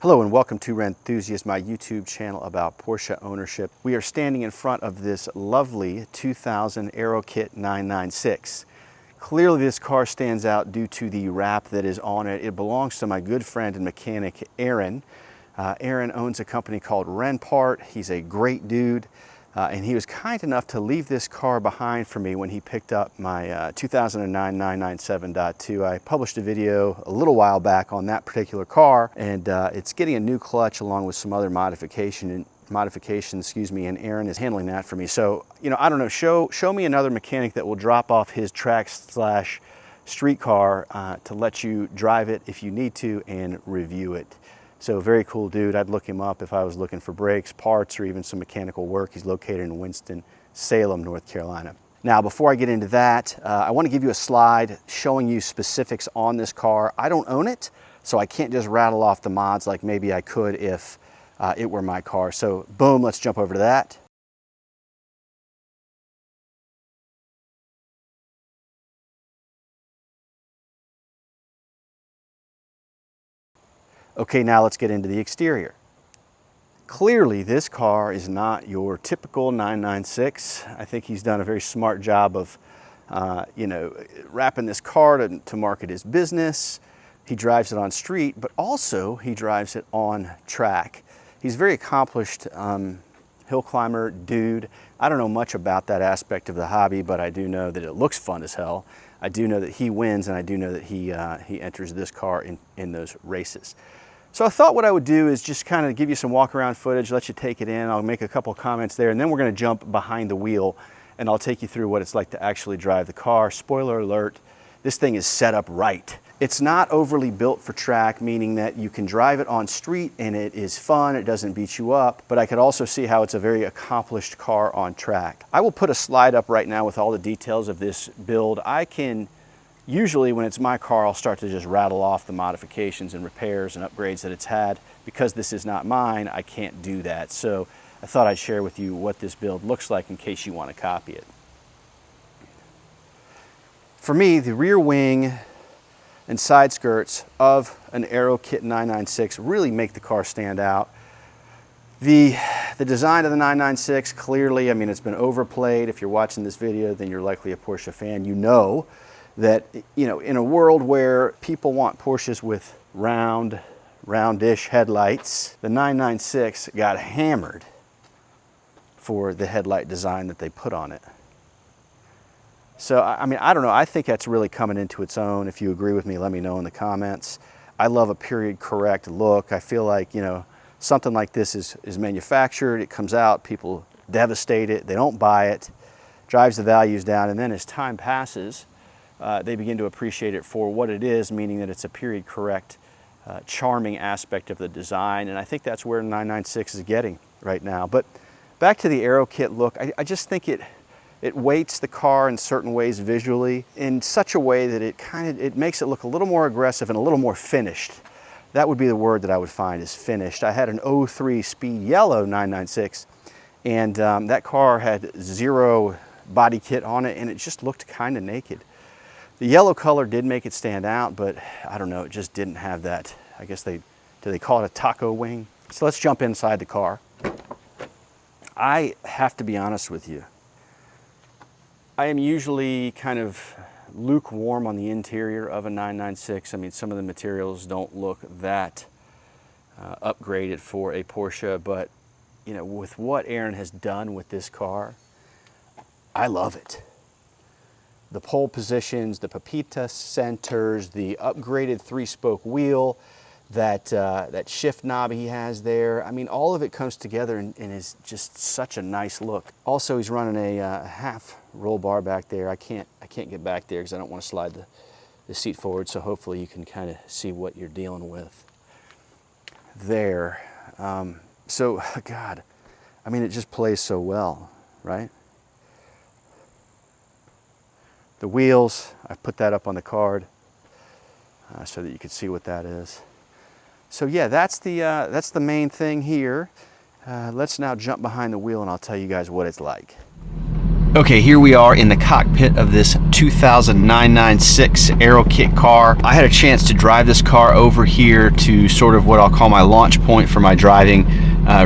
Hello and welcome to Rennthusiast, my YouTube channel about Porsche ownership. We are standing in front of this lovely 2000 Aerokit 996. Clearly this car stands out due to the wrap that is on it. It belongs to my good friend and mechanic, Aaron. Aaron owns a company called Renpart. He's a great dude. And he was kind enough to leave this car behind for me when he picked up my 2009 997.2. I published a video a little while back on that particular car, and it's getting a new clutch along with some other modifications, and Aaron is handling that for me. So, I don't know, show me another mechanic that will drop off his track/street car to let you drive it if you need to and review it. So very cool dude. I'd look him up if I was looking for brakes, parts, or even some mechanical work. He's located in Winston-Salem, North Carolina. Now, before I get into that, I want to give you a slide showing you specifics on this car. I don't own it, so I can't just rattle off the mods like maybe I could if it were my car. So boom, let's jump over to that. Okay, now let's get into the exterior. Clearly, this car is not your typical 996. I think he's done a very smart job of, wrapping this car to market his business. He drives it on street, but also he drives it on track. He's a very accomplished hill climber dude. I don't know much about that aspect of the hobby, but I do know that it looks fun as hell. I do know that he wins, and I do know that he enters this car in those races. So I thought what I would do is just kind of give you some walk around footage, let you take it in. I'll make a couple comments there, and then we're going to jump behind the wheel and I'll take you through what it's like to actually drive the car. Spoiler alert, this thing is set up right. It's not overly built for track, meaning that you can drive it on street and it is fun, it doesn't beat you up, but I could also see how it's a very accomplished car on track. I will put a slide up right now with all the details of this build. Usually when it's my car, I'll start to just rattle off the modifications and repairs and upgrades that it's had. Because this is not mine, I can't do that. So I thought I'd share with you what this build looks like in case you want to copy it. For me, the rear wing and side skirts of an Aerokit 996 really make the car stand out. The design of the 996, clearly, I mean, it's been overplayed. If you're watching this video, then you're likely a Porsche fan. You know that, in a world where people want Porsches with roundish headlights, the 996 got hammered for the headlight design that they put on it. So, I mean, I don't know, I think that's really coming into its own. If you agree with me, let me know in the comments. I love a period correct look. I feel like, something like this is manufactured, it comes out, people devastate it, they don't buy it, drives the values down, and then as time passes, they begin to appreciate it for what it is, meaning that it's a period correct, charming aspect of the design. And I think that's where 996 is getting right now. But back to the Aerokit look, I just think it weights the car in certain ways visually in such a way that it makes it look a little more aggressive and a little more finished. That would be the word that I would find, is finished. I had an 03 Speed Yellow 996, and that car had zero body kit on it, and it just looked kind of naked. The yellow color did make it stand out, but I don't know, it just didn't have that, I guess do they call it a taco wing? So let's jump inside the car. I have to be honest with you. I am usually kind of lukewarm on the interior of a 996. I mean, some of the materials don't look that upgraded for a Porsche, but with what Aaron has done with this car, I love it. The pole positions, the Pepita centers, the upgraded 3-spoke wheel, that shift knob he has there. I mean, all of it comes together and is just such a nice look. Also, he's running a half roll bar back there. I can't get back there because I don't want to slide the seat forward, so hopefully you can kind of see what you're dealing with there. So, God, I mean, it just plays so well, right? The wheels, I put that up on the card so that you can see what that is. So yeah, that's the main thing here. Let's now jump behind the wheel and I'll tell you guys what it's like. Okay, here we are in the cockpit of this 2000 996 Aero Kit car. I had a chance to drive this car over here to sort of what I'll call my launch point for my driving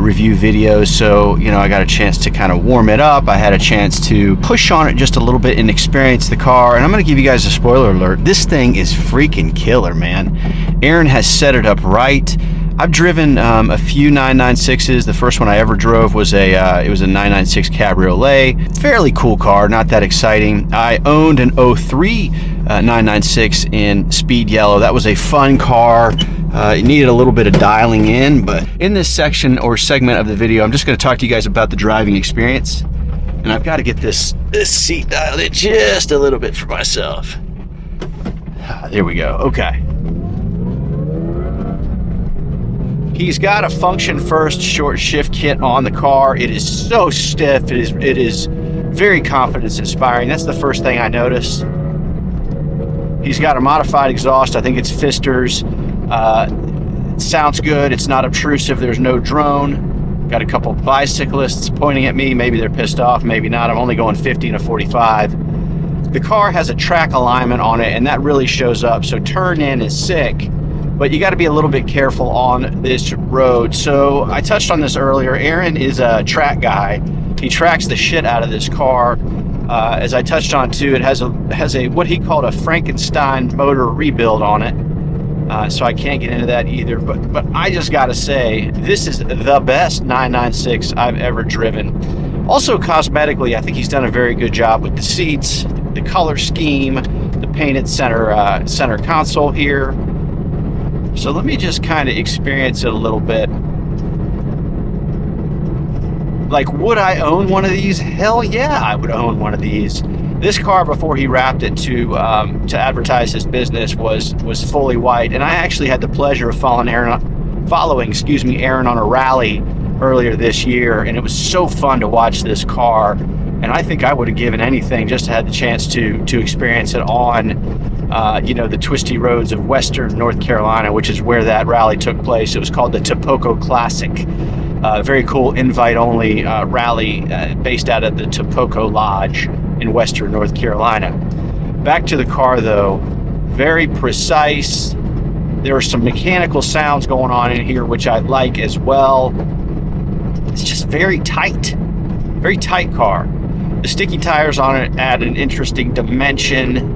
review videos. So, you know, I got a chance to kind of warm it up. I had a chance to push on it just a little bit and experience the car. And I'm going to give you guys a spoiler alert. This thing is freaking killer, man. Aaron has set it up right. I've driven a few 996s. The first one I ever drove was a 996 Cabriolet. Fairly cool car, not that exciting. I owned an 03 996 in speed yellow. That was a fun car. It needed a little bit of dialing in, but in this section or segment of the video, I'm just going to talk to you guys about the driving experience. And I've got to get this seat dialed in just a little bit for myself. There we go. Okay. He's got a function first short shift kit on the car. It is so stiff. It is very confidence inspiring. That's the first thing I noticed. He's got a modified exhaust. I think it's Pfister's. It sounds good. It's not obtrusive. There's no drone. Got a couple of bicyclists pointing at me. Maybe they're pissed off, maybe not. I'm only going 50 to 45. The car has a track alignment on it, and that really shows up. So turn in is sick. But you got to be a little bit careful on this road. So I touched on this earlier. Aaron is a track guy. He tracks the shit out of this car. As I touched on too, it has a what he called a Frankenstein motor rebuild on it. So I can't get into that either. But I just got to say, this is the best 996 I've ever driven. Also cosmetically, I think he's done a very good job with the seats, the color scheme, the painted center console here. So let me just kind of experience it a little bit. Like, would I own one of these? Hell yeah, I would own one of these. This car, before he wrapped it to advertise his business, was fully white, and I actually had the pleasure of following Aaron on a rally earlier this year, and it was so fun to watch this car. And I think I would have given anything just to have the chance to experience it on the twisty roads of Western North Carolina, which is where that rally took place. It was called the Topoco Classic. Very cool invite-only rally based out of the Topoco Lodge in Western North Carolina. Back to the car, though. Very precise. There are some mechanical sounds going on in here, which I like as well. It's just very tight. Very tight car. The sticky tires on it add an interesting dimension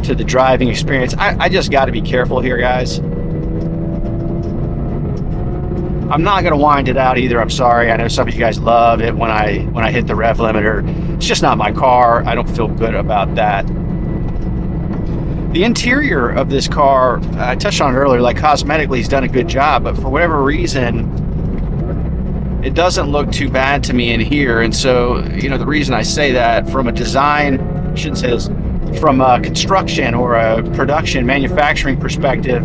to the driving experience. I just got to be careful here, guys. I'm not going to wind it out either. I'm sorry. I know some of you guys love it when I hit the rev limiter. It's just not my car. I don't feel good about that. The interior of this car, I touched on it earlier, like cosmetically he's done a good job, but for whatever reason, it doesn't look too bad to me in here. And so, the reason I say that, from a design, I shouldn't say this, from a construction or a production manufacturing perspective,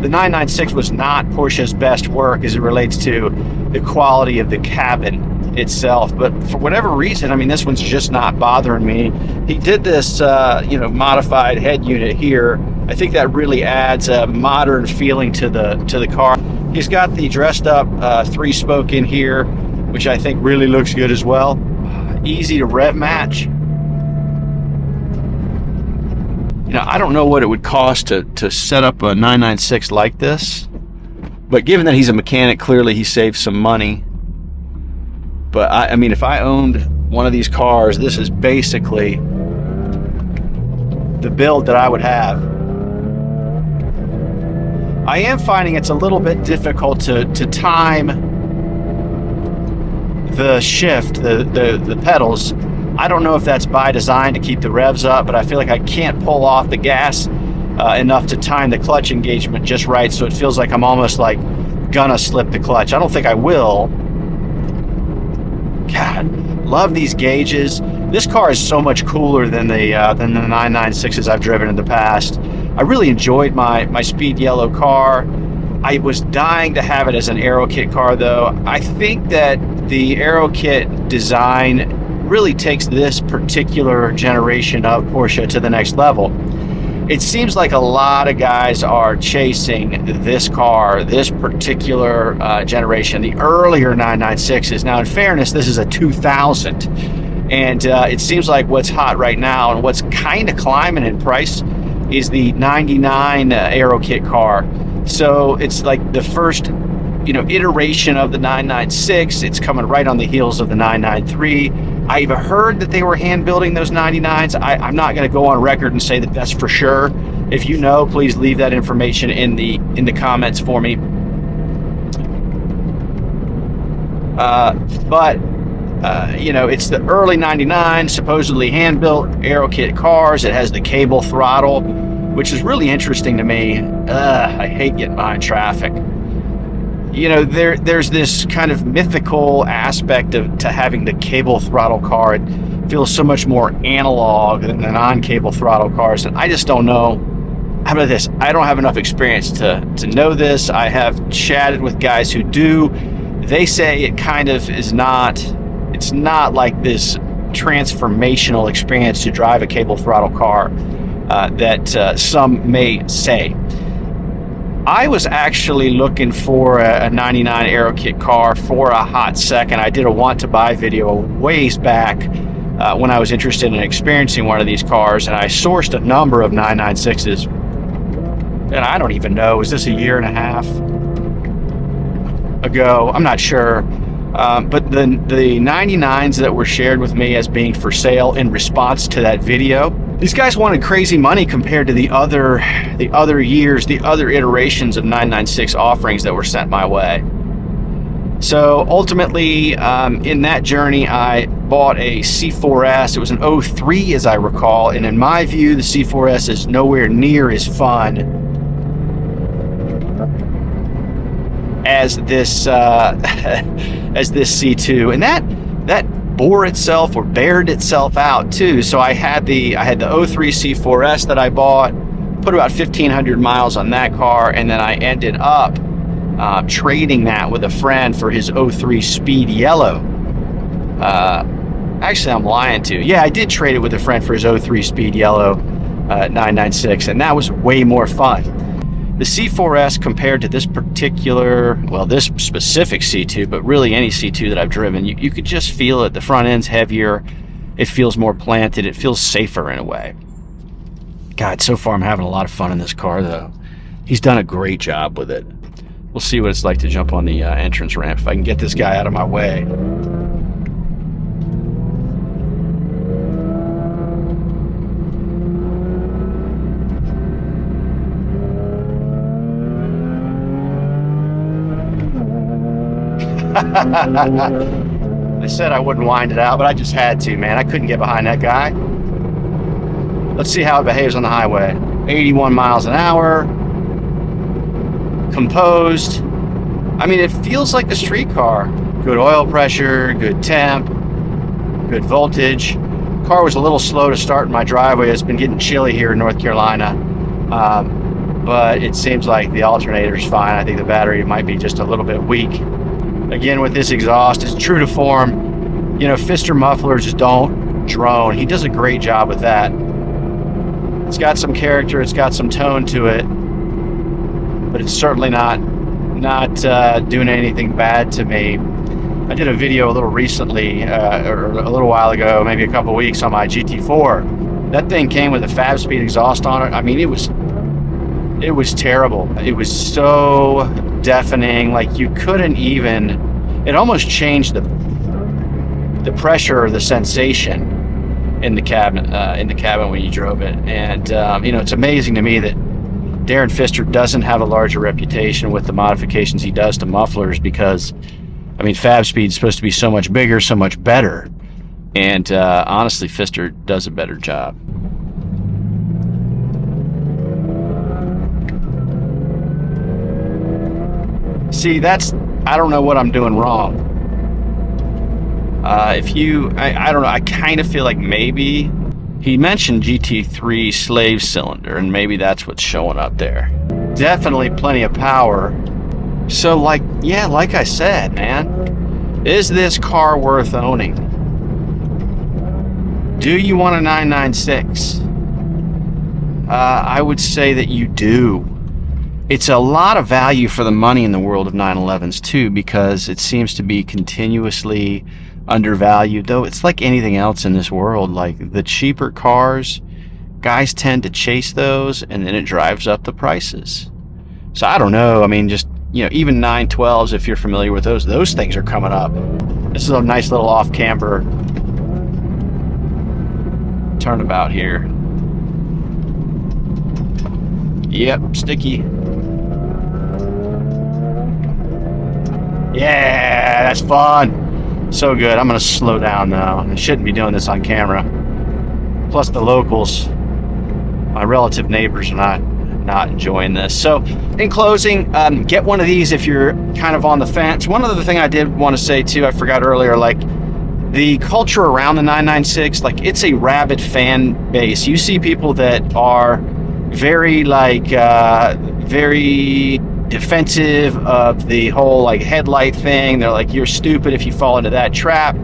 the 996 was not Porsche's best work as it relates to the quality of the cabin itself. But for whatever reason, I mean, this one's just not bothering me. He did this, modified head unit here. I think that really adds a modern feeling to the car. He's got the dressed up 3-spoke in here, which I think really looks good as well. Easy to rev match. I don't know what it would cost to set up a 996 like this, but given that he's a mechanic, clearly he saved some money. But I mean, if I owned one of these cars, this is basically the build that I would have. I am finding it's a little bit difficult to time the shift, the pedals. I don't know if that's by design to keep the revs up, but I feel like I can't pull off the gas enough to time the clutch engagement just right, so it feels like I'm almost like gonna slip the clutch. I don't think I will. God, love these gauges. This car is so much cooler than the 996s I've driven in the past. I really enjoyed my speed yellow car. I was dying to have it as an Aero Kit car, though. I think that the Aero Kit design really takes this particular generation of Porsche to the next level. It seems like a lot of guys are chasing this car, this particular generation, the earlier 996s. Now, in fairness, this is a 2000. And it seems like what's hot right now and what's kind of climbing in price is the 99 Aero Kit car. So it's like the first, iteration of the 996. It's coming right on the heels of the 993. I've heard that they were hand building those 99s. I'm not going to go on record and say that that's for sure. If you know, please leave that information in the comments for me. It's the early 99, supposedly hand-built Aero Kit cars. It has the cable throttle, which is really interesting to me. I hate getting behind traffic. There's this kind of mythical aspect to having the cable throttle car. It feels so much more analog than the non-cable throttle cars, and I just don't know. How about this? I don't have enough experience to know this. I have chatted with guys who do. They say it kind of is not. It's not like this transformational experience to drive a cable throttle car that some may say. I was actually looking for a 99 Aero Kit car for a hot second. I did a want to buy video a ways back when I was interested in experiencing one of these cars, and I sourced a number of 996s. And I don't even know, was this a year and a half ago? I'm not sure. But the 99s that were shared with me as being for sale in response to that video, these guys wanted crazy money compared to the other years, the other iterations of 996 offerings that were sent my way. So ultimately, in that journey, I bought a C4S. It was an 03, as I recall, and in my view, the C4S is nowhere near as fun as this as this C2, and that bore itself or bared itself out too. So I had the 03 C4S that I bought, put about 1,500 miles on that car, and then I ended up trading that with a friend for his 03 Speed Yellow. Actually, I'm lying too. Yeah, I did trade it with a friend for his 03 Speed Yellow 996, and that was way more fun. The C4S compared to this specific C2, but really any C2 that I've driven, you could just feel it. The front end's heavier. It feels more planted. It feels safer in a way. God, so far I'm having a lot of fun in this car, though. He's done a great job with it. We'll see what it's like to jump on the entrance ramp if I can get this guy out of my way. I said I wouldn't wind it out, but I just had to, man. I couldn't get behind that guy. Let's see how it behaves on the highway. 81 miles an hour. Composed. I mean, it feels like a street car. Good oil pressure, good temp, good voltage. Car was a little slow to start in my driveway. It's been getting chilly here in North Carolina. But it seems like the alternator's fine. I think the battery might be just a little bit weak. Again, with this exhaust, it's true to form. Pfister mufflers don't drone. He does a great job with that. It's got some character, it's got some tone to it, but it's certainly not doing anything bad to me. I did a video a little recently, or a little while ago, maybe a couple weeks, on my GT4. That thing came with a Fab Speed exhaust on it. I mean, it was terrible. It was so deafening, like you couldn't even. It almost changed the pressure or the sensation in the cabin when you drove it. And it's amazing to me that Darren Pfister doesn't have a larger reputation with the modifications he does to mufflers, because I mean, Fab Speed's supposed to be so much bigger, so much better, and honestly, Pfister does a better job. See, I don't know what I'm doing wrong. I don't know, I kind of feel like maybe he mentioned GT3 slave cylinder, and maybe that's what's showing up there. Definitely plenty of power. So like I said, man, is this car worth owning? Do you want a 996? I would say that you do. It's a lot of value for the money in the world of 911s too, because it seems to be continuously undervalued, though it's like anything else in this world. Like the cheaper cars, guys tend to chase those, and then it drives up the prices. So I don't know. I mean, just, you know, even 912s, if you're familiar with those things are coming up. This is a nice little off-camber turnabout here. Yep, sticky. Yeah, that's fun. So good. I'm gonna slow down now. I shouldn't be doing this on camera. Plus the locals, my relative neighbors, are not enjoying this. So in closing, get one of these if you're kind of on the fence. One other thing I did want to say too, I forgot earlier, like the culture around the 996, like it's a rabid fan base. You see people that are very like very defensive of the whole like headlight thing. They're like, you're stupid if you fall into that trap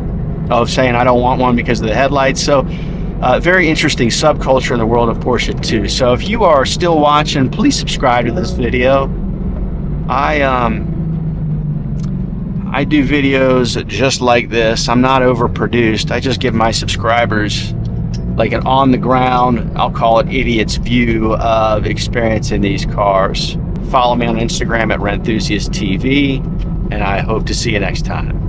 of saying I don't want one because of the headlights. So very interesting subculture in the world of Porsche too. So if you are still watching, please subscribe to this video. I do videos just like this. I'm not overproduced. I just give my subscribers like an on the ground, I'll call it idiot's view of experiencing these cars. Follow me on Instagram at Rennthusiast TV, and I hope to see you next time.